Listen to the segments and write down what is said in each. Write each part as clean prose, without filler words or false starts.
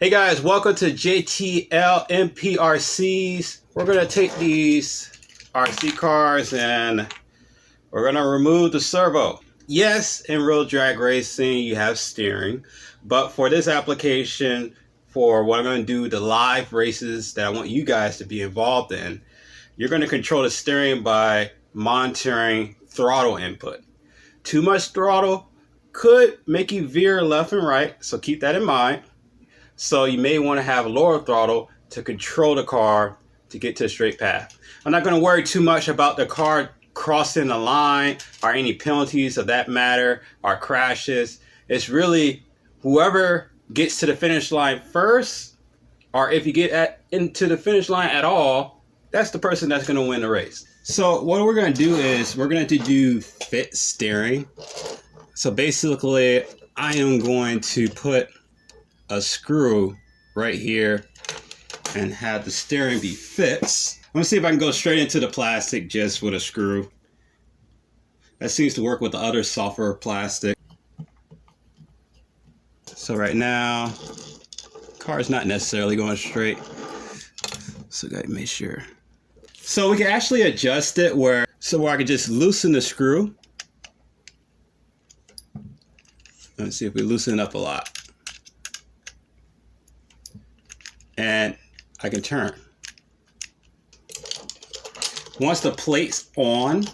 Hey guys, welcome to JTL MPRCs. We're going to take these RC cars and we're going to remove the servo. Yes, in real drag racing you have steering, but for this application, for what I'm going to do, the live races that I want you guys to be involved in, you're going to control the steering by monitoring throttle input. Too much throttle could make you veer left and right, so keep that in mind. So you may want to have lower throttle to control the car to get to a straight path. I'm not going to worry too much about the car crossing the line or any penalties of that matter or crashes. It's really whoever gets to the finish line first, or if you get into the finish line at all, that's the person that's going to win the race. So what we're going to do is we're going to do fit steering. So basically I am going to put a screw right here and have the steering be fixed. I'm gonna see if I can go straight into the plastic just with a screw. That seems to work with the other softer plastic. So right now, car's not necessarily going straight. So gotta make sure. So we can actually adjust it where I can just loosen the screw. Let's see if we loosen it up a lot. And I can turn. Once the plate's on,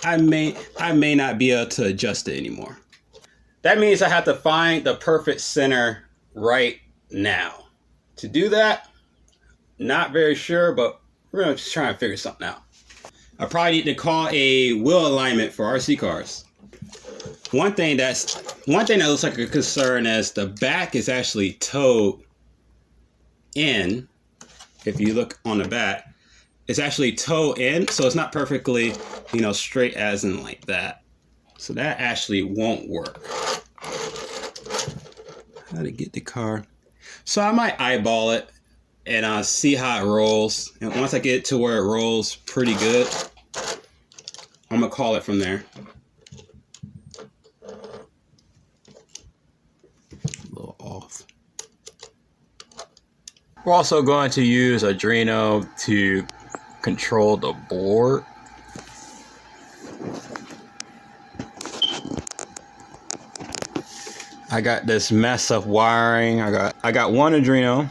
I may not be able to adjust it anymore. That means I have to find the perfect center right now. To do that, not very sure, but we're gonna just try and figure something out. I probably need to call a wheel alignment for RC cars. One thing that looks like a concern is the back is actually towed in. If you look on the back, it's actually towed in, so it's not perfectly, straight as in like that. So that actually won't work. How to get the car? So I might eyeball it and see how it rolls. And once I get it to where it rolls pretty good, I'm gonna call it from there. We're also going to use Arduino to control the board. I got this mess of wiring. I got one Arduino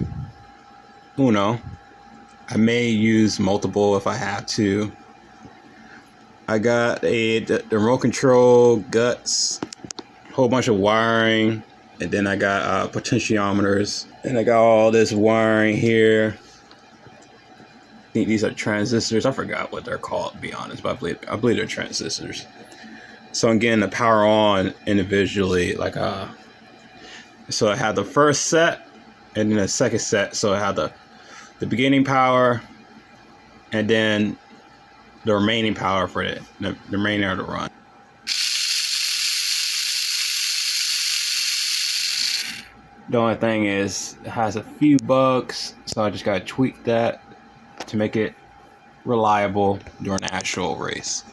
Uno. I may use multiple if I have to. I got the remote control guts, whole bunch of wiring, and then I got potentiometers. And I got all this wiring here. I think these are transistors. I forgot what they're called, to be honest, but I believe they're transistors. So I'm getting the power on individually, so I have the first set and then the second set. So I have the beginning power and then the remaining power for the remainder of the run. The only thing is it has a few bugs, so I just gotta tweak that to make it reliable during the actual race.